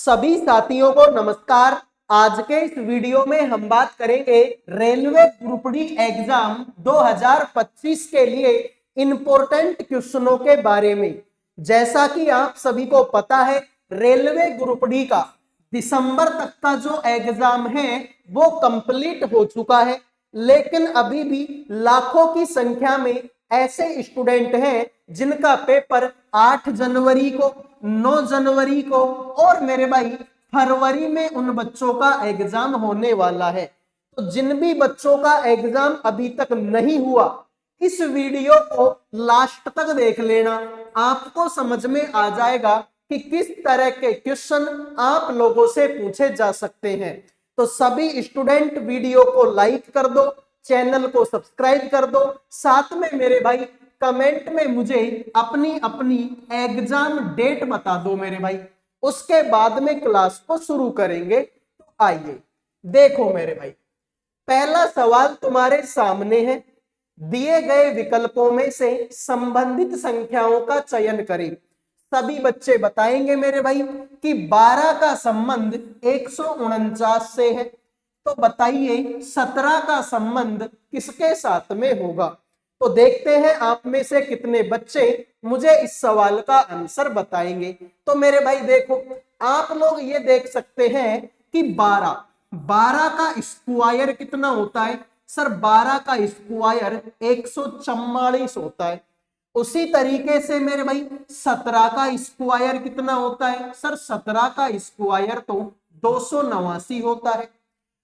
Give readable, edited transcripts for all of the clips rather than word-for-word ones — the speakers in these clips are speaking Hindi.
सभी साथियों को नमस्कार। आज के इस वीडियो में हम बात करेंगे रेलवे ग्रुप डी एग्जाम 2025 के लिए इंपॉर्टेंट क्वेश्चनों के बारे में। जैसा कि आप सभी को पता है, रेलवे ग्रुप डी का दिसंबर तक का जो एग्जाम है वो कंप्लीट हो चुका है, लेकिन अभी भी लाखों की संख्या में ऐसे स्टूडेंट हैं जिनका पेपर 8 जनवरी को, 9 जनवरी को और मेरे भाई फरवरी में उन बच्चों का एग्जाम होने वाला है। तो जिन भी बच्चों का एग्जाम अभी तक नहीं हुआ, इस वीडियो को लास्ट तक देख लेना, आपको समझ में आ जाएगा कि किस तरह के क्वेश्चन आप लोगों से पूछे जा सकते हैं। तो सभी स्टूडेंट वीडियो को लाइक कर दो, चैनल को सब्सक्राइब कर दो, साथ में मेरे भाई कमेंट में मुझे अपनी अपनी एग्जाम डेट बता दो मेरे भाई। उसके बाद में क्लास को शुरू करेंगे। तो आइए देखो मेरे भाई, पहला सवाल तुम्हारे सामने है। दिए गए विकल्पों में से संबंधित संख्याओं का चयन करें। सभी बच्चे बताएंगे मेरे भाई कि 12 का संबंध 149 से है, तो बताइए 17 का संबंध किसके साथ में होगा। तो देखते हैं आप में से कितने बच्चे मुझे इस सवाल का आंसर बताएंगे। तो मेरे भाई देखो, आप लोग ये देख सकते हैं कि 12 का स्क्वायर कितना होता है सर? 12 का स्क्वायर 144 होता है। उसी तरीके से मेरे भाई 17 का स्क्वायर कितना होता है सर? 17 का स्क्वायर तो 289 होता है।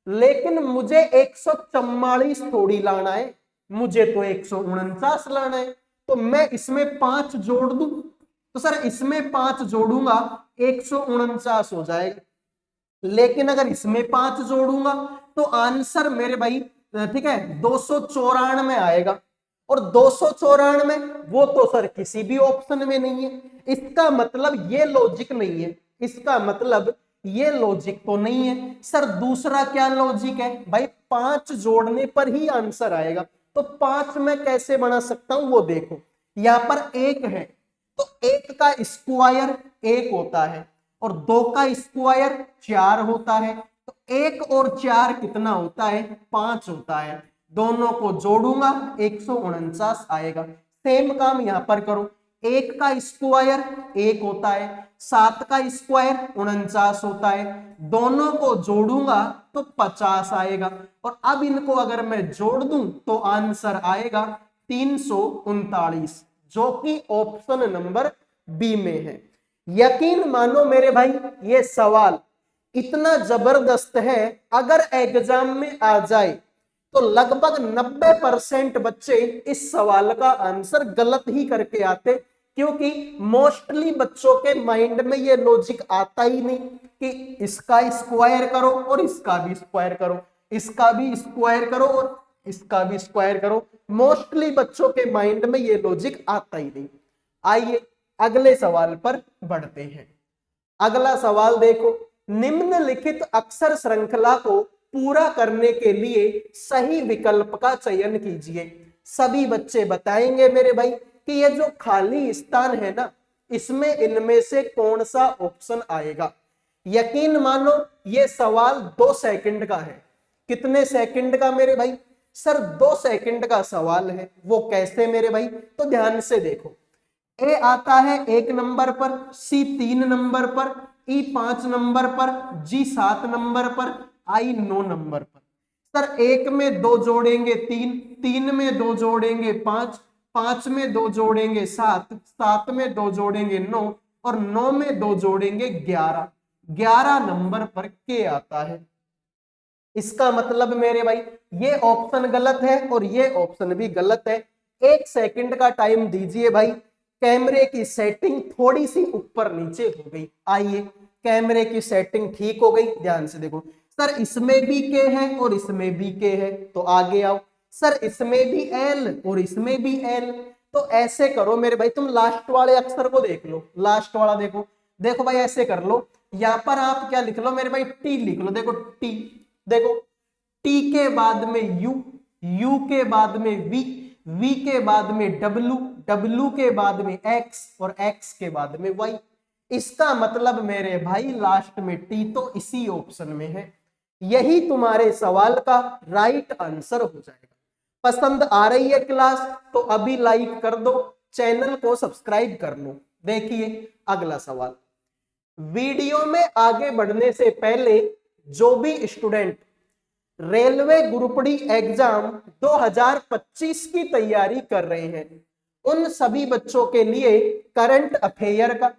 लेकिन मुझे 144 थोड़ी लाना है, मुझे तो 149 लाना है। तो मैं इसमें 5 जोड़ दूं, तो सर इसमें 5 जोड़ूंगा 149 हो जाएगा। लेकिन अगर इसमें 5 जोड़ूंगा तो आंसर मेरे भाई ठीक है 294 आएगा। और 294 वो तो सर किसी भी ऑप्शन में नहीं है। इसका मतलब ये लॉजिक नहीं है, इसका मतलब ये लॉजिक तो नहीं है। सर दूसरा क्या लॉजिक है भाई? 5 जोड़ने पर ही आंसर आएगा। तो 5 मैं कैसे बना सकता हूं वो देखो, यहां पर 1 है तो 1 का स्क्वायर 1 होता है और 2 का स्क्वायर 4 होता है। तो 1 और 4 कितना होता है? 5 होता है। दोनों को जोड़ूंगा 149 आएगा। सेम काम यहां पर करो, 1 का स्क्वायर 1 होता है, 7 का स्क्वायर 49 होता है। दोनों को जोड़ूंगा तो 50 आएगा। और अब इनको अगर मैं जोड़ दूं तो आंसर आएगा 339, जो कि ऑप्शन नंबर बी में है। यकीन मानो मेरे भाई, ये सवाल इतना जबरदस्त है, अगर एग्जाम में आ जाए तो लगभग 90% बच्चे इस सवाल का आंसर गलत ही करके आते, क्योंकि मोस्टली बच्चों के माइंड में ये लॉजिक आता ही नहीं कि इसका स्क्वायर करो और इसका भी स्क्वायर करो, इसका भी स्क्वायर करो और इसका भी स्क्वायर करो। मोस्टली बच्चों के माइंड में ये लॉजिक आता ही नहीं। आइए अगले सवाल पर बढ़ते हैं। अगला सवाल देखो, निम्नलिखित अक्षर श्रृंखला को पूरा करने के लिए सही विकल्प का चयन कीजिए। सभी बच्चे बताएंगे मेरे भाई कि ये जो खाली स्थान है ना, इसमें इनमें से कौन सा ऑप्शन आएगा। यकीन मानो ये सवाल 2 सेकंड का है। कितने सेकंड का मेरे भाई? सर 2 सेकंड का सवाल है। वो कैसे मेरे भाई? तो ध्यान से देखो, ए आता है 1 नंबर पर, सी 3 नंबर पर, ई 5 नंबर पर, जी 7 नंबर पर, आई 9 नंबर पर। सर 1 में 2 जोड़ेंगे 3, 3 में 2 जोड़ेंगे 5, 5 में 2 जोड़ेंगे 7, 7 में 2 जोड़ेंगे 9 और 9 में 2 जोड़ेंगे 11, 11 नंबर पर के आता है। इसका मतलब मेरे भाई ये ऑप्शन गलत है और ये ऑप्शन भी गलत है। 1 सेकंड का टाइम दीजिए भाई। कैमरे की सेटिंग थोड़ी सी ऊपर नीचे हो गई। आइए, कैमरे की सेटिंग ठीक हो गई, ध्यान से देखो। सर इसमें भी के है और इसमें भी के है, तो आगे आओ। सर इसमें भी एल और इसमें भी एल, तो ऐसे करो मेरे भाई, तुम लास्ट वाले अक्षर को देख लो। लास्ट वाला देखो, देखो भाई ऐसे कर लो। यहां पर आप क्या लिख लो मेरे भाई? टी लिख लो। देखो टी, देखो टी के बाद में यू, यू के बाद में वी, वी के बाद में डब्लू, डब्लू के बाद में एक्स और एक्स के बाद में वाई। इसका मतलब मेरे भाई लास्ट में टी तो इसी ऑप्शन में है। यही तुम्हारे सवाल का राइट आंसर हो जाएगा। पसंद आ रही है क्लास तो अभी लाइक कर दो, चैनल को सब्सक्राइब कर लो। देखिए अगला सवाल। वीडियो में आगे बढ़ने से पहले जो भी student railway group D exam 2025 की तैयारी कर रहे हैं, उन सभी बच्चों के लिए करंट अफेयर का,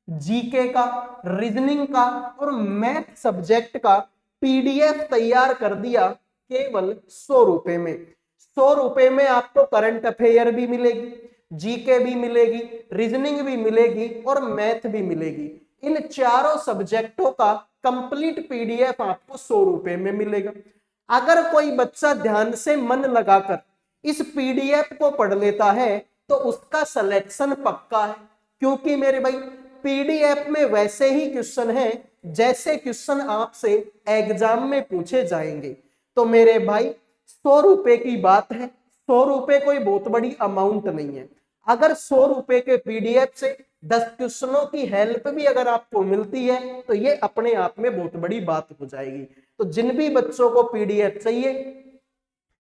जीके का, रीजनिंग का और मैथ सब्जेक्ट का पीडीएफ तैयार कर दिया केवल 100 रुपए में। 100 रुपए में आपको करंट अफेयर भी मिलेगी, जीके भी मिलेगी, रीजनिंग भी मिलेगी और मैथ भी मिलेगी। इन चारों सब्जेक्टों का कंप्लीट पीडीएफ आपको 100 रुपए में मिलेगा। अगर कोई बच्चा ध्यान से मन लगाकर इस पीडीएफ को पढ़ लेता है तो उसका सिलेक्शन पक्का है, क्योंकि मेरे भाई पीडीएफ में वैसे ही क्वेश्चन है जैसे क्वेश्चन आपसे एग्जाम में पूछे जाएंगे। तो मेरे भाई 100 रुपए की बात है, 100 रुपए कोई बहुत बड़ी अमाउंट नहीं है। अगर 100 रुपए के पीडीएफ से 10 क्वेश्चनों की हेल्प भी अगर आपको मिलती है तो ये अपने आप में बहुत बड़ी बात हो जाएगी। तो जिन भी बच्चों को पीडीएफ चाहिए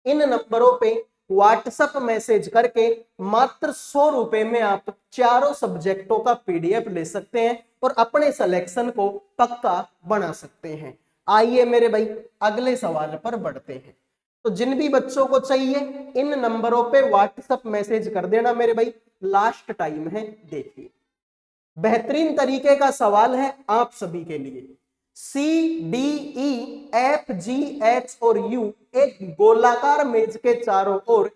इन नंबरों पे व्हाट्सएप मैसेज करके मात्र 100 रुपए में आप चारों सब्जेक्टों का पीडीएफ ले सकते हैं और अपने सिलेक्शन को पक्का बना सकते हैं। आइए मेरे भाई अगले सवाल पर बढ़ते हैं। तो जिन भी बच्चों को चाहिए इन नंबरों पे व्हाट्सएप मैसेज कर देना मेरे भाई, लास्ट टाइम है। देखिए बेहतरीन तरीके का सवाल है आप सभी के लिए। C D E F G H और यू एक गोलाकार मेज के चारों ओर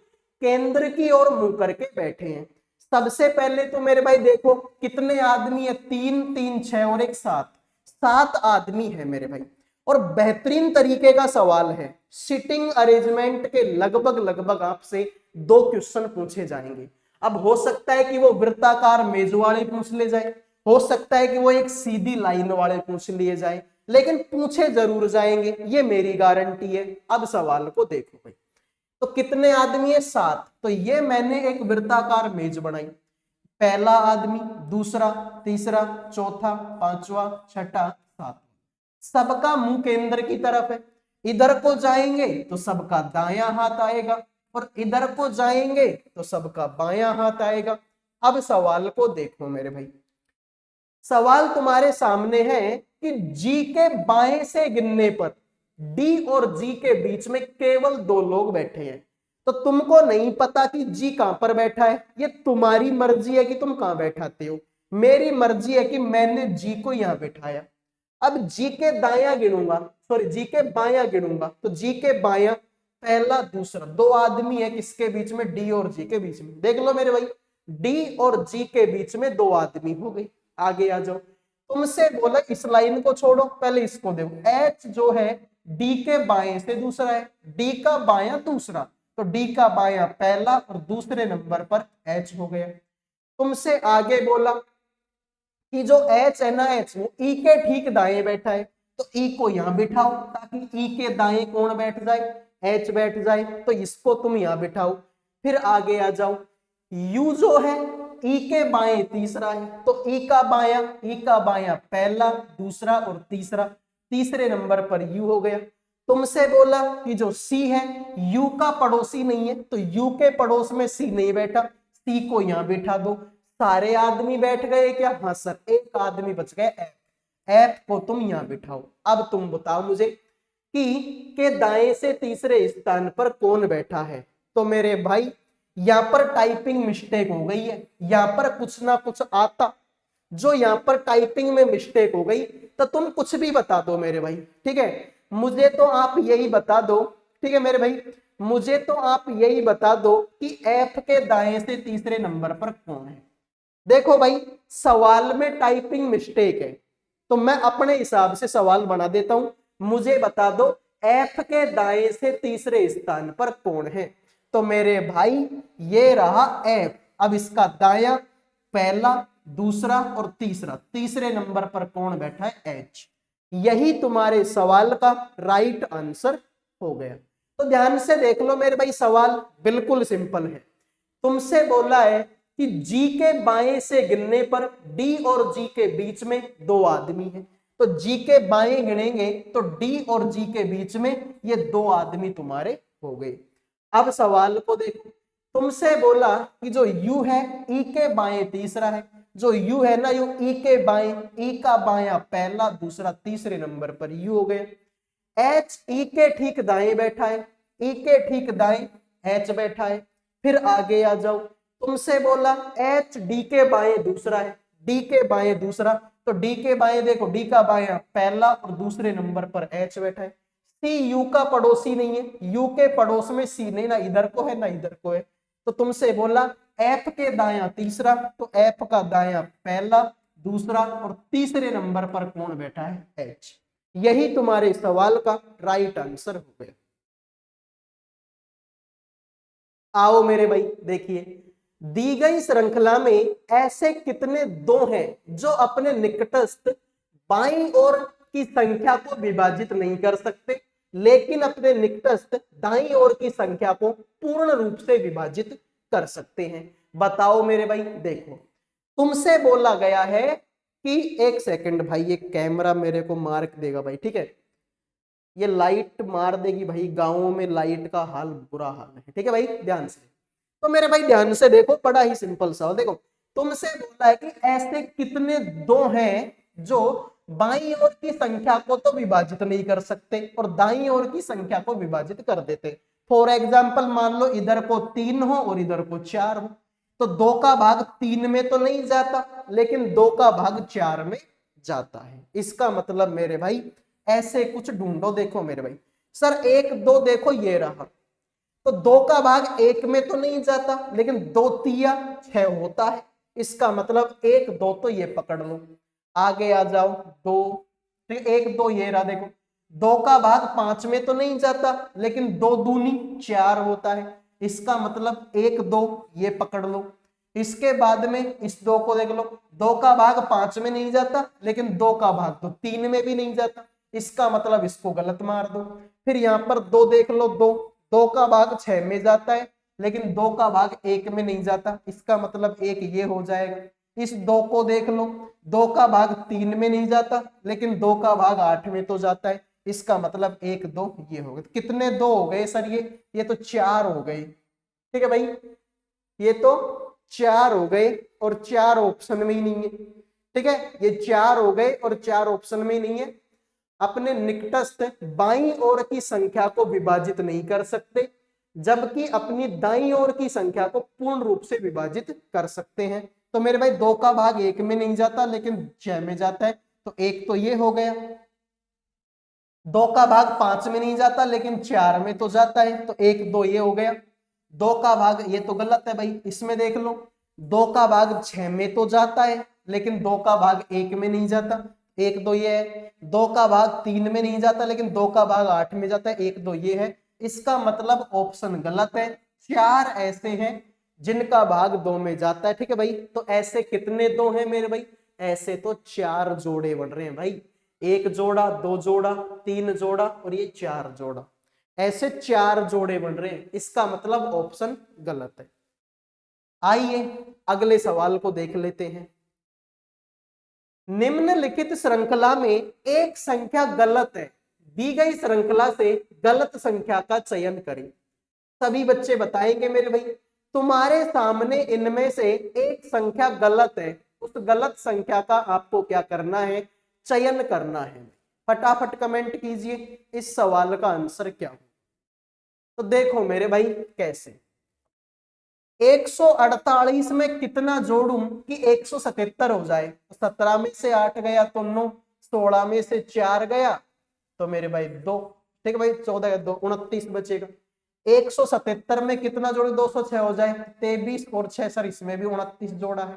केंद्र की ओर मुंह करके बैठे हैं। सबसे पहले तो मेरे भाई देखो कितने आदमी है, 3 3 6 और एक 7 आदमी है मेरे भाई। और बेहतरीन तरीके का सवाल है, सिटिंग अरेंजमेंट के लगभग आपसे 2 क्वेश्चन पूछे जाएंगे। अब हो सकता है कि वो वृत्ताकार मेज वाले पूछ ले जाए, हो सकता है कि वो एक सीधी लाइन वाले पूछ लिए जाए, लेकिन पूछे जरूर जाएंगे, ये मेरी गारंटी है। अब सवाल को देखो भाई, तो कितने आदमी है, 7। तो ये मैंने एक वृत्ताकार मेज बनाई, पहला आदमी, दूसरा, तीसरा, चौथा, पांचवा, छठा, सातवां। सबका मुंह केंद्र की तरफ है। इधर को जाएंगे तो सबका दायां हाथ आएगा और इधर को जाएंगे तो सबका बायां हाथ आएगा। अब सवाल को देखो मेरे भाई, सवाल तुम्हारे सामने है कि जी के बाएं से गिनने पर डी और जी के बीच में केवल 2 लोग बैठे हैं। तो तुमको नहीं पता कि जी कहां पर बैठा है, ये तुम्हारी मर्जी है कि तुम कहां बैठाते हो। मेरी मर्जी है कि मैंने जी को यहां बैठाया। अब जी के दायां गिनूंगा, सॉरी जी के बायां गिनूंगा, तो जी के बायां पहला, दूसरा, 2 आदमी है किसके बीच में, डी और जी के बीच में। देख लो मेरे भाई, डी और जी के बीच में 2 आदमी हो गई। आगे आ जाओ, तुमसे बोला इस लाइन को छोड़ो, पहले इसको देखो। एच जो है डी के बाएं से दूसरा है, डी का बायां दूसरा, तो डी का बायां पहला और दूसरे नंबर पर एच हो गया। तुमसे आगे बोला कि जो एच है ना, एच वो ई के ठीक दाएं बैठा है, तो ई को यहां बिठाओ ताकि ई के दाएं कौन बैठ जाए, एच बैठ जाए, तो इसको तुम यहां बिठाओ। फिर आगे आ जाओ, यू जो है ई के बाएं तीसरा है, तो ई का बायां पहला, दूसरा और तीसरा, तीसरे नंबर पर यू हो गया। तुमसे बोला कि जो सी है यू का पड़ोसी नहीं है, तो यू के पड़ोस में सी नहीं बैठा, सी को यहां बैठा दो। सारे आदमी बैठ गए क्या, हाँ सर, एक आदमी बच गए, एफ। एफ को तुम यहां बिठाओ। अब तुम बताओ मुझे कि के दाएं से तीसरे स्थान पर कौन बैठा है। तो मेरे भाई यहां पर टाइपिंग मिस्टेक हो गई है, यहां पर कुछ ना कुछ आता, जो यहां पर टाइपिंग में मिस्टेक हो गई, तो तुम कुछ भी बता दो मेरे भाई, ठीक है। मुझे तो आप यही बता दो, ठीक है मेरे भाई, मुझे तो आप यही बता दो कि एफ के दाएं से तीसरे नंबर पर कौन है। देखो भाई सवाल में टाइपिंग मिस्टेक है, तो मैं अपने हिसाब से सवाल बना देता हूं। मुझे बता दो एफ के दाएं से तीसरे स्थान पर कौन है। तो मेरे भाई ये रहा एफ। अब इसका दायां पहला, दूसरा और तीसरा, तीसरे नंबर पर कौन बैठा है, एच। यही तुम्हारे सवाल का राइट आंसर हो गया। तो ध्यान से देख लो मेरे भाई, सवाल बिल्कुल सिंपल है। तुमसे बोला है कि जी के बाएं से गिनने पर डी और जी के बीच में 2 आदमी हैं, तो जी के बाएं गिनेंगे तो डी और जी के बीच में ये 2 आदमी तुम्हारे हो गए। अब सवाल को देखो, तुमसे बोला कि जो यू है ई के बाएं तीसरा है, जो यू है ना, यू ई के बाएं, ई का बायां पहला, दूसरा तीसरे नंबर पर यू हो गए। एच ई के ठीक दाएं बैठा है, ई के ठीक दाएं एच बैठा है। फिर आगे आ जाओ, तुमसे बोला एच डी के बाएं दूसरा है, डी के बाएं दूसरा, तो डी के बाएं देखो, डी का बायां पहला और दूसरे नंबर पर एच बैठा है। सी यू का पड़ोसी नहीं है, यू के पड़ोस में सी नहीं, ना इधर को है ना इधर को है, तो तुमसे बोला एफ के दायां तीसरा, तो एफ का दायां पहला, दूसरा और तीसरे नंबर पर कौन बैठा है, एच। यही तुम्हारे सवाल का राइट आंसर हो गया। आओ मेरे भाई देखिए, दी गई श्रृंखला में ऐसे कितने दो हैं जो अपने निकटस्थ बाईं ओर की संख्या को विभाजित नहीं कर सकते, लेकिन अपने निकटस्थ दाईं ओर की संख्या को पूर्ण रूप से विभाजित कर सकते हैं। बताओ मेरे भाई, देखो तुमसे बोला गया है कि एक सेकंड भाई, ये कैमरा मेरे को मार्क देगा भाई, ठीक है, ये लाइट मार देगी भाई, गांवों में लाइट का हाल बुरा हाल है, ठीक है भाई, ध्यान से। तो मेरे भाई ध्यान से देखो, बड़ा ही सिंपल सा, देखो तुमसे बोला है कि ऐसे कितने दो हैं जो बाईं ओर की संख्या को तो विभाजित नहीं कर सकते और दाईं ओर की संख्या को विभाजित कर देते। फॉर एग्जाम्पल मान लो इधर को 3 हो और इधर को 4 हो, तो 2 का भाग 3 में तो नहीं जाता, लेकिन 2 का भाग 4 में जाता है। इसका मतलब मेरे भाई ऐसे कुछ ढूंढो। देखो मेरे भाई, सर 1 2 देखो ये रहा, तो 2 का भाग 1 में तो नहीं जाता, लेकिन 2 तिया 6 होता है। इसका मतलब 1 2 तो ये पकड़ लो। आगे आ जाओ, 2, 1 2 ये रहा, देखो 2 का भाग 5 में तो नहीं जाता, लेकिन 2 दूनी 4 होता है। इसका मतलब 1 2 ये पकड़ लो। इसके बाद में इस 2 को देख लो, 2 का भाग 5 में नहीं जाता, लेकिन 2 का भाग तो 3 में भी नहीं जाता। इसका मतलब इसको गलत मार दो। फिर यहाँ पर 2 देख लो, 2 का भाग 6 में जाता है, लेकिन 2 का भाग 1 में नहीं जाता। इसका मतलब 1 ये हो जाएगा। इस 2 को देख लो, 2 का भाग 3 में नहीं जाता, लेकिन 2 का भाग 8 में तो जाता है। इसका मतलब 1 2 ये हो गए। कितने 2 हो गए सर? ये तो 4 हो गए, ठीक है भाई, ये तो 4 हो गए और 4 ऑप्शन में ही नहीं है, ठीक है, ये 4 हो गए और 4 ऑप्शन में ही नहीं है। अपने निकटस्थ बाईं ओर की संख्या को विभाजित नहीं कर सकते, जबकि अपनी दाईं ओर की संख्या को पूर्ण रूप से विभाजित कर सकते हैं। तो मेरे भाई 2 का भाग 1 में नहीं जाता, लेकिन 6 में जाता है, तो 1 तो ये हो गया। 2 का भाग 5 में नहीं जाता, लेकिन 4 में तो जाता है, तो 1 2 ये हो गया। 2 का भाग, ये तो गलत है भाई, इसमें देख लो, 2 का भाग 6 में तो जाता है, लेकिन 2 का भाग 1 में नहीं जाता, 1 2 ये है। 2 का भाग 3 में नहीं जाता, लेकिन 2 का भाग 8 में जाता है, 1 2 ये है। इसका मतलब ऑप्शन गलत है। 4 ऐसे हैं जिनका भाग 2 में जाता है, ठीक है भाई। तो ऐसे कितने 2 हैं मेरे भाई? ऐसे तो 4 जोड़े बन रहे हैं भाई, 1 जोड़ा, 2 जोड़ा, 3 जोड़ा और ये 4 जोड़ा, ऐसे 4 जोड़े बन रहे हैं। इसका मतलब ऑप्शन गलत है। आइए अगले सवाल को देख लेते हैं। निम्नलिखित श्रृंखला में एक संख्या गलत है, दी गई श्रृंखला से गलत संख्या का चयन करें। सभी बच्चे बताएंगे मेरे भाई, तुम्हारे सामने इनमें से एक संख्या गलत है, उस गलत संख्या का आपको क्या करना है? चयन करना है। फटाफट कमेंट कीजिए इस सवाल का आंसर क्या हो। तो देखो मेरे भाई कैसे, 148 में कितना जोड़ूं कि 177 हो जाए? 17 में से 8 गया तो 9, 16 में से 4 गया तो मेरे भाई 2, ठीक है भाई, 14 2 29 बचेगा। 177 में कितना जोड़े? 206 हो जाए, 23 और 6 सर इसमें भी 29 जोड़ा है,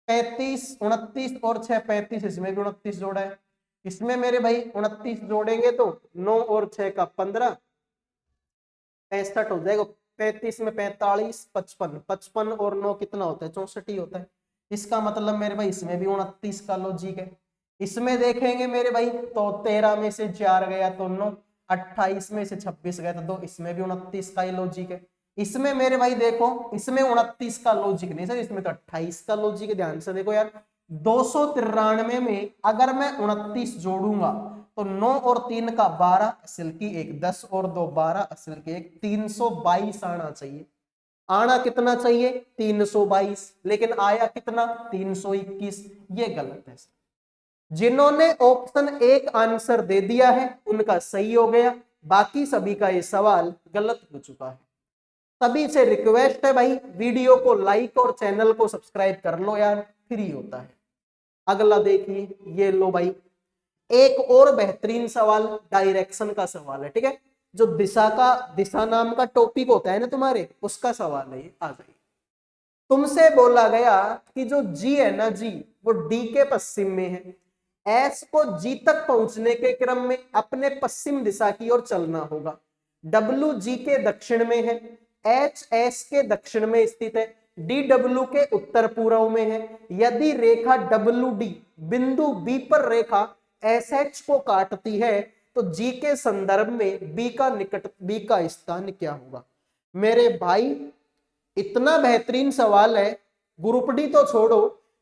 35 29 और 6 35, इसमें भी 29 जोड़ा है। इसमें मेरे भाई 29 जोड़ेंगे तो 9 और 6 का 15, 65 हो जाएगा। 35 में 45 55, 55 और 9 कितना होता है? 64 ही होता है। इसका मतलब मेरे भाई इसमें भी 29 का लॉजिक है। इसमें देखेंगे मेरे भाई तो 13 में से 4 गया तो 9, 28 में से 26 गया तो 2, इसमें भी 29 का ही लॉजिक है। इसमें मेरे भाई देखो, इसमें 29 का लॉजिक नहीं सर, इसमें तो 28 का लॉजिक है। ध्यान से देखो यार, 293 में अगर मैं 29 जोड़ूंगा तो 9 और 3 का 12 असल की 1, 10 और 2 12 असल की 1, 322 आना चाहिए। आना कितना चाहिए? 322, लेकिन आया कितना? 321। ये गलत है। जिन्होंने ऑप्शन एक आंसर दे दिया है उनका सही हो गया, बाकी सभी का ये सवाल गलत हो चुका है। सभी से रिक्वेस्ट है भाई, वीडियो को लाइक और चैनल को सब्सक्राइब कर लो यार, फ्री होता है। अगला देखिए, ये लो भाई, एक और बेहतरीन सवाल डायरेक्शन का सवाल है, ठीक है। जो दिशा नाम का टॉपिक होता है ना तुम्हारे, उसका सवाल है ये। आ जाइए, तुमसे बोला गया कि जो जी है ना जी, वो डी के पश्चिम में है। एस को जी तक पहुंचने के क्रम में अपने पश्चिम दिशा की ओर चलना होगा। डब्ल्यू जी के दक्षिण में है, एच एस के दक्षिण में स्थित है, डी डब्ल्यू के उत्तर पूर्व में है। यदि रेखा डब्ल्यू डी बिंदु बी पर रेखा एस एच को काटती है तो जी के संदर्भ में बी का स्थान क्या होगा? मेरे भाई, इतना बेहतरीन सवाल है, ग्रुप डी तो छोड़ो,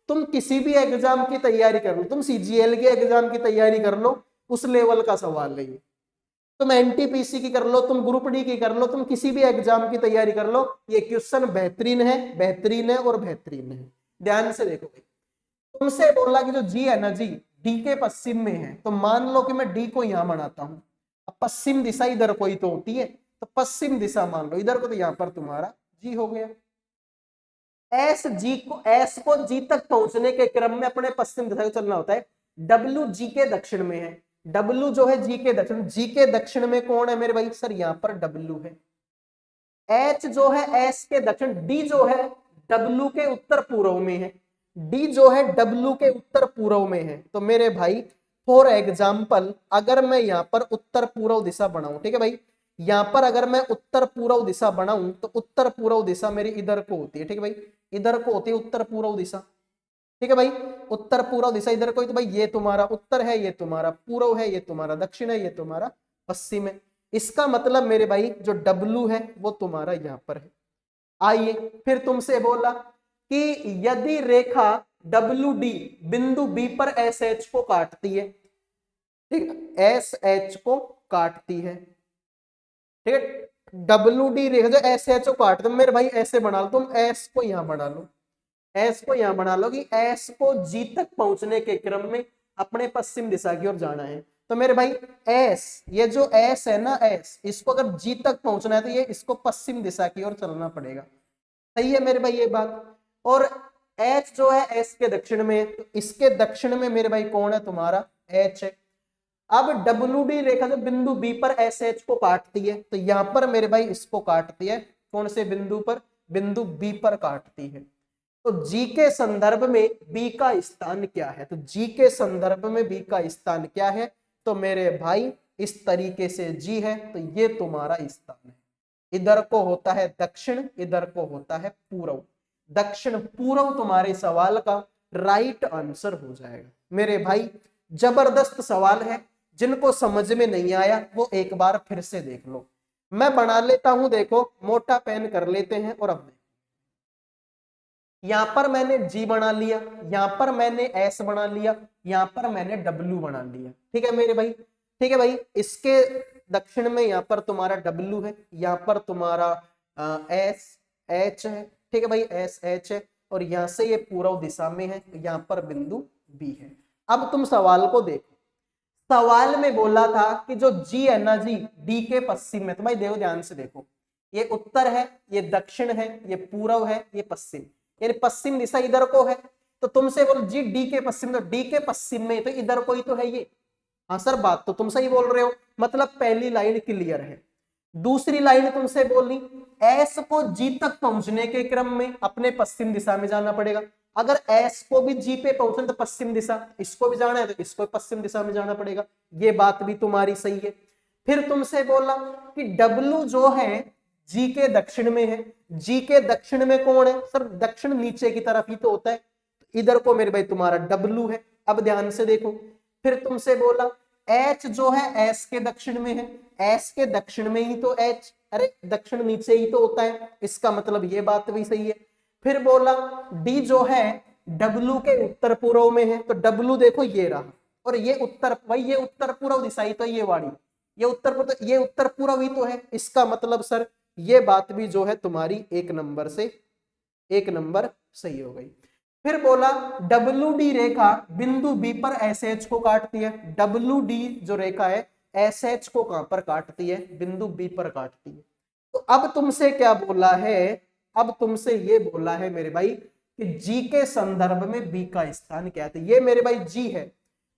तुम किसी भी एग्जाम की तैयारी कर लो, तुम सीजीएल के एग्जाम की तैयारी कर लो, उस लेवल का सवाल है ये। तुम एनटीपीसी की कर लो, तुम ग्रुप डी की कर लो, तुम किसी भी एग्जाम की तैयारी कर लो, ये क्वेश्चन बेहतरीन है, बेहतरीन है और बेहतरीन है। ध्यान से देखो भाई, तुमसे बोला कि जो जी है ना जी, डी के पश्चिम में है, तो मान लो कि मैं डी को यहां बनाता हूं। अब पश्चिम दिशा इधर कोई तो होती है, तो पश्चिम दिशा मान लो इधर को, तो यहां पर तुम्हारा जी हो गया। एस को जी तक पहुंचने के क्रम में अपने पश्चिम दिशा को चलना होता है। डब्ल्यू जी के दक्षिण में है, डब्ल्यू जो है जी के दक्षिण, जी के दक्षिण में कौन है मेरे भाई? सर यहां पर डब्ल्यू है। एच जो है एस के दक्षिण, डी जो है डब्ल्यू के उत्तर पूर्व में है, डी जो है डब्ल्यू के उत्तर पूर्व में है। तो मेरे भाई फॉर एग्जाम्पल, अगर मैं यहां पर उत्तर पूर्व दिशा बनाऊं, ठीक है भाई, यहां पर अगर मैं उत्तर पूर्व दिशा बनाऊं तो उत्तर पूर्व दिशा मेरी इधर को होती है, ठीक है भाई, इधर को होती है उत्तर पूर्व दिशा, ठीक है भाई। उत्तर पूर्व दिशा इधर को, तो भाई ये तुम्हारा उत्तर है, ये तुम्हारा पूर्व है, ये तुम्हारा दक्षिण है, ये तुम्हारा पश्चिम है। इसका मतलब मेरे भाई जो डब्लू है वो तुम्हारा यहां पर है। आइए, फिर तुमसे बोला कि यदि रेखा डब्ल्यू डी बिंदु बी पर एस एच को काटती है, ठीक है, एस एच को काटती है, ठीक है, डब्ल्यू डी रेखा जो एस एच को काट दो, मेरे भाई ऐसे बना लो, तुम एस को यहां बना लो, एस को यहां बना लो कि एस को जी तक पहुंचने के क्रम में अपने पश्चिम दिशा की ओर जाना है। तो मेरे भाई एस, ये जो एस है ना एस, इसको अगर जी तक पहुंचना है तो ये इसको पश्चिम दिशा की ओर चलना पड़ेगा। सही है मेरे भाई ये बात। और एच जो है एस के दक्षिण में, तो इसके दक्षिण में मेरे भाई कौन है? तुम्हारा एच है। अब डब्ल्यू डी रेखा जो बिंदु बी पर एस एच को काटती है, तो यहां पर मेरे भाई इसको काटती है, कौन से बिंदु पर? बिंदु बी पर काटती है। तो जी के संदर्भ में बी का स्थान क्या है? तो जी के संदर्भ में बी का स्थान क्या है? तो मेरे भाई इस तरीके से जी है, तो ये तुम्हारा स्थान है। इधर को होता है दक्षिण, इधर को होता है पूर्व। दक्षिण पूर्व तुम्हारे सवाल का राइट आंसर हो जाएगा। मेरे भाई जबरदस्त सवाल है, जिनको समझ में नहीं आया वो एक बार फिर से देख लो। मैं बना लेता हूं, देखो मोटा पेन कर लेते हैं, और अब यहां पर मैंने G बना लिया, यहां पर मैंने S बना लिया, यहां पर मैंने W बना लिया, ठीक है मेरे भाई, ठीक है भाई। इसके दक्षिण में यहां पर तुम्हारा W है, यहां पर तुम्हारा S H है, ठीक है भाई, S H है, और यहां से ये पूर्व दिशा में है, यहां पर बिंदु B है। अब तुम सवाल को देखो, सवाल में बोला था कि जो G है ना जी, D के पश्चिम में, तो भाई देखो ध्यान से देखो, ये उत्तर है, ये दक्षिण है, ये पूर्व है, ये पश्चिम, यानी पश्चिम दिशा इधर को है। तो तुमसे बोल जी डी के पश्चिम, तो डी के पश्चिम में तो इधर कोई तो है ये। हाँ सर, बात तो तुम सही बोल रहे हो, मतलब पहली लाइन क्लियर है। दूसरी लाइन तुमसे बोली एस को जी तक पहुंचने के क्रम में अपने पश्चिम दिशा में जाना पड़ेगा। अगर एस को भी जी पे पहुंचना तो पश्चिम दिशा, इसको भी जाना है तो इसको पश्चिम दिशा में जाना पड़ेगा। ये बात भी तुम्हारी सही है। फिर तुमसे बोला कि डब्ल्यू जो है जी के दक्षिण में है, जी के दक्षिण में कौन है? सर दक्षिण नीचे की तरफ ही तो होता है, इधर को मेरे भाई तुम्हारा डब्ल्यू है। अब ध्यान से देखो, फिर तुमसे बोला एच जो है एस के दक्षिण में है, एस के दक्षिण में ही तो एच, अरे दक्षिण नीचे ही तो होता है, इसका मतलब ये बात भी सही है। फिर बोला डी जो है डब्लू के उत्तर पूर्व में है, तो डब्लू देखो ये रहा, और ये उत्तर, भाई ये उत्तर पूर्व दिशा ही तो ये वाली, ये उत्तर पूर्व, ये उत्तर पूर्व ही तो है, इसका मतलब सर ये बात भी जो है तुम्हारी एक नंबर सही हो गई। फिर बोला डब्ल्यू डी रेखा बिंदु बी पर एस एच को काटती है। डब्ल्यू डी जो रेखा है एस एच को कहां पर काटती है, बिंदु बी पर काटती है। तो अब तुमसे क्या बोला है, अब तुमसे ये बोला है मेरे भाई कि जी के संदर्भ में बी का स्थान क्या है। ये मेरे भाई जी है,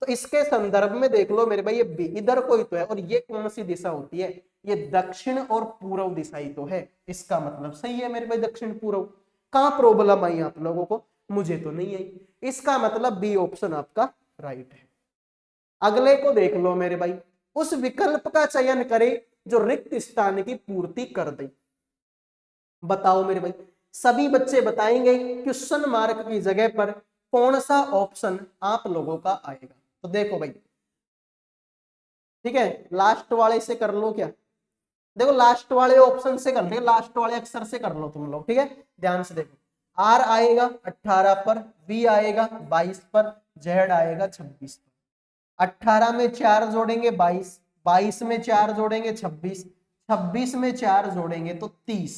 तो इसके संदर्भ में देख लो मेरे भाई ये बी इधर कोई तो है, और ये कौन सी दिशा होती है, ये दक्षिण और पूर्व दिशा ही तो है, इसका मतलब सही है मेरे भाई दक्षिण पूर्व। कहां प्रॉब्लम आई आप लोगों को, मुझे तो नहीं आई, इसका मतलब बी ऑप्शन आपका राइट है। अगले को देख लो मेरे भाई, उस विकल्प का चयन करें जो रिक्त स्थान की पूर्ति कर दे। बताओ मेरे भाई, सभी बच्चे बताएंगे क्वेश्चन मार्क की जगह पर कौन सा ऑप्शन आप लोगों का आएगा। तो देखो भाई, ठीक है, लास्ट वाले से कर लो क्या, देखो लास्ट वाले ऑप्शन से कर लो, लास्ट वाले अक्षर से कर लो तुम लोग, ठीक है, ध्यान से देखो। आर आएगा 18 पर, बी आएगा 22 पर, जेड आएगा 26 पर। 18 में 4 जोड़ेंगे 22, 22 में 4 जोड़ेंगे 26, 26 में 4 जोड़ेंगे तो 30।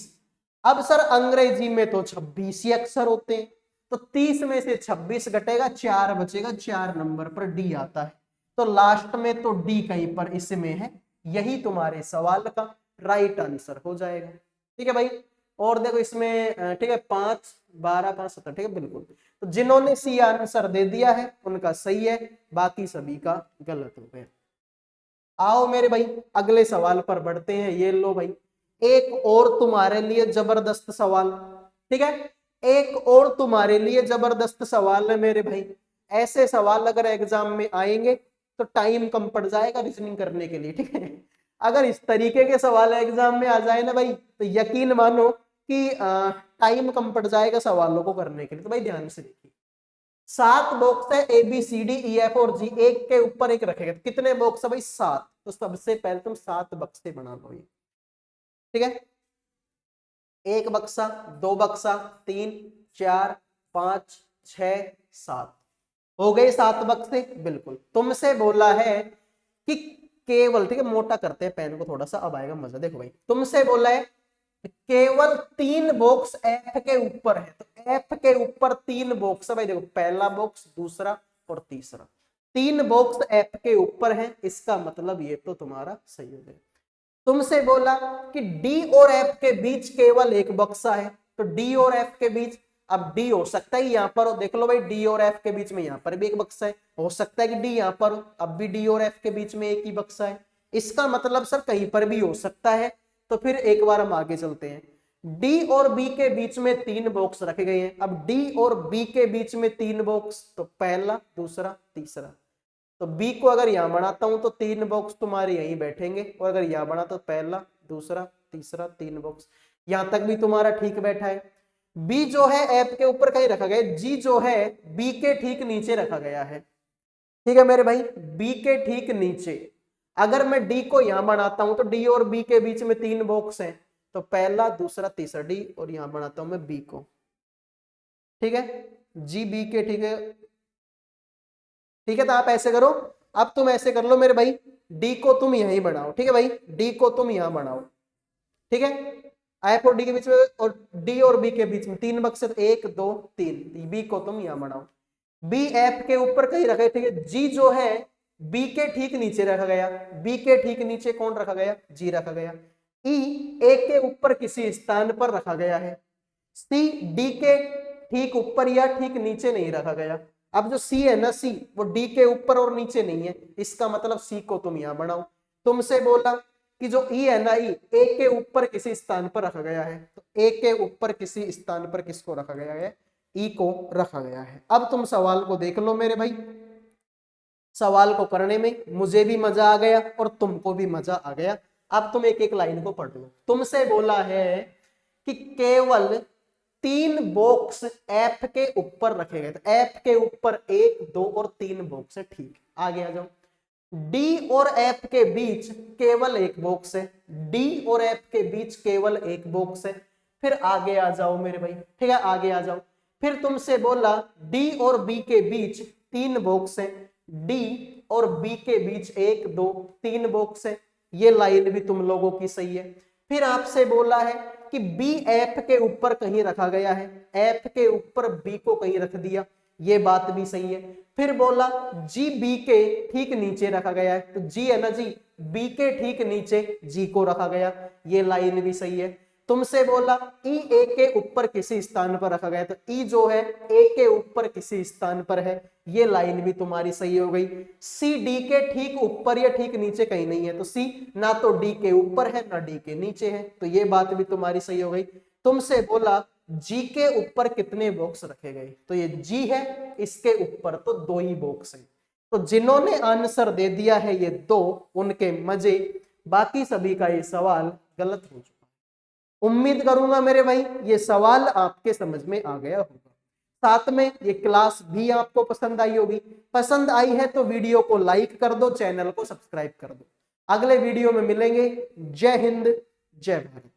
अब सर अंग्रेजी में तो 26 ही अक्षर होते हैं, तो 30 में से 26 घटेगा, 4 बचेगा, 4 नंबर पर डी आता है। तो लास्ट में तो डी कहीं पर इसमें है, यही तुम्हारे सवाल का राइट आंसर हो जाएगा। ठीक है भाई, और देखो इसमें ठीक है 5 12 5 17, ठीक है बिल्कुल। तो जिन्होंने सी आंसर दे दिया है उनका सही है, बाकी सभी का गलत हो गया। आओ मेरे भाई अगले सवाल पर बढ़ते हैं। ये लो भाई, एक और तुम्हारे लिए जबरदस्त सवाल, ठीक है, एक और तुम्हारे लिए जबरदस्त सवाल है मेरे भाई। ऐसे सवाल अगर एग्जाम में आएंगे तो टाइम कम पड़ जाएगा रीजनिंग करने के लिए, ठीक है। अगर इस तरीके के सवाल एग्जाम में आ जाए ना भाई, तो यकीन मानो कि टाइम कम पड़ जाएगा सवालों को करने के लिए। तो भाई ध्यान से देखिए, 7 बॉक्स है A B C D E F और जी, एक के ऊपर एक रखेगा, तो कितने बॉक्स है भाई 7। तो सबसे पहले तुम 7 बक्से बना लो ये, ठीक है, एक बक्सा, 2 बक्सा, 3 4 5 6 7, हो गए 7 बक्से। बिल्कुल, तुमसे बोला है कि केवल, ठीक है मोटा करते हैं पेन को थोड़ा सा, अब आएगा मजा। देखो भाई, तुमसे बोला है केवल 3 बॉक्स एफ के ऊपर है, तो एफ के ऊपर 3 बॉक्स है भाई। देखो पहला बॉक्स, दूसरा और तीसरा, 3 बॉक्स एफ के ऊपर है, इसका मतलब ये तो तुम्हारा सही हो गया। तुमसे बोला कि डी और एफ के बीच केवल एक बक्सा है, तो डी और एफ के बीच, अब डी हो सकता है यहाँ पर हो, देख लो भाई डी और एफ के बीच में यहाँ पर भी एक बक्सा है, हो सकता है कि डी यहाँ पर हो, अब भी डी और एफ के बीच में एक ही बक्सा है, इसका मतलब सर कहीं पर भी हो सकता है। तो फिर एक बार हम आगे चलते हैं, डी और बी के बीच में 3 बॉक्स रखे गए हैं। अब डी और बी के बीच में 3 बॉक्स, तो पहला, दूसरा, तीसरा, तो बी को अगर यहां बनाता हूं तो 3 बॉक्स तुम्हारे यहीं बैठेंगे, और अगर यहां बना तो पहला, दूसरा, तीसरा, 3 बॉक्स, यहां तक भी तुम्हारा ठीक बैठा है। बी जो है एफ के ऊपर कहीं रखा गया, जी जो है बी के ठीक नीचे रखा गया है, ठीक है मेरे भाई, बी के ठीक नीचे। अगर मैं डी को यहां बनाता हूं तो डी और बी के बीच में 3 बॉक्स हैं, तो पहला, दूसरा, तीसरा, डी, और यहां बनाता हूं मैं बी को, ठीक है, जी बी के, ठीक है, ठीक है। तो आप ऐसे करो, अब तुम ऐसे कर लो मेरे भाई, डी को तुम यहीं बनाओ, ठीक है भाई, डी को तुम यहां बनाओ, ठीक है, एफ और डी के बीच में, और डी और बी के बीच में 3 बक्से, तो 1 2 3, बी को तुम यहां बनाओ, बी एफ के ऊपर कहीं रखे, ठीक है, जी जो है बी के ठीक नीचे रखा गया, बी के ठीक नीचे कौन रखा गया, जी रखा गया। ई ए के ऊपर किसी स्थान पर रखा गया है, सी डी के ठीक ऊपर या ठीक नीचे नहीं रखा गया। अब जो सी है ना, सी वो डी के ऊपर और नीचे नहीं है, इसका मतलब सी को तुम यहां बनाओ। तुमसे बोला कि जो ई है ना, ई ए के ऊपर किसी स्थान पर रखा गया है, तो ए के ऊपर किसी स्थान पर किसको रखा गया है, ई को रखा गया है। अब तुम सवाल को देख लो मेरे भाई, सवाल को करने में मुझे भी मजा आ गया और तुमको भी मजा आ गया। अब तुम एक एक लाइन को पढ़ लो। तुमसे बोला है कि केवल 3 बॉक्स एफ के ऊपर रखे गए, तो एफ के ऊपर 1 2 और 3 बॉक्स है, ठीक, आगे आ जाओ। डी और एफ के बीच केवल एक बॉक्स है, डी और एफ के बीच केवल एक बॉक्स है। फिर आगे आ जाओ मेरे भाई, ठीक है, आगे आ जाओ। फिर तुमसे बोला डी और बी के बीच 3 बॉक्स है, डी और बी के बीच 1 2 3 बॉक्स है, ये लाइन भी तुम लोगों की सही है। फिर आपसे बोला है कि बी एफ के ऊपर कहीं रखा गया है, एफ के ऊपर बी को कहीं रख दिया, ये बात भी सही है। फिर बोला जी बी के ठीक नीचे रखा गया है, तो जी है ना जी, बी के ठीक नीचे जी को रखा गया, ये लाइन भी सही है। तुमसे बोला ई ए के ऊपर किसी स्थान पर रखा गया, तो ई जो है ए के ऊपर किसी स्थान पर है, ये लाइन भी तुम्हारी सही हो गई। सी डी के ठीक ऊपर या ठीक नीचे कहीं नहीं है, तो सी ना तो डी के ऊपर है ना डी के नीचे है, तो ये बात भी तुम्हारी सही हो गई। तुमसे बोला जी के ऊपर कितने बॉक्स रखे गए, तो ये जी है, इसके ऊपर तो 2 ही बॉक्स है। तो जिन्होंने आंसर दे दिया है ये 2, उनके मजे, बाकी सभी का ये सवाल गलत हो चुका है। उम्मीद करूंगा मेरे भाई ये सवाल आपके समझ में आ गया होगा। साथ में ये क्लास भी आपको पसंद आई होगी। पसंद आई है तो वीडियो को लाइक कर दो, चैनल को सब्सक्राइब कर दो। अगले वीडियो में मिलेंगे। जय हिंद, जय भारत।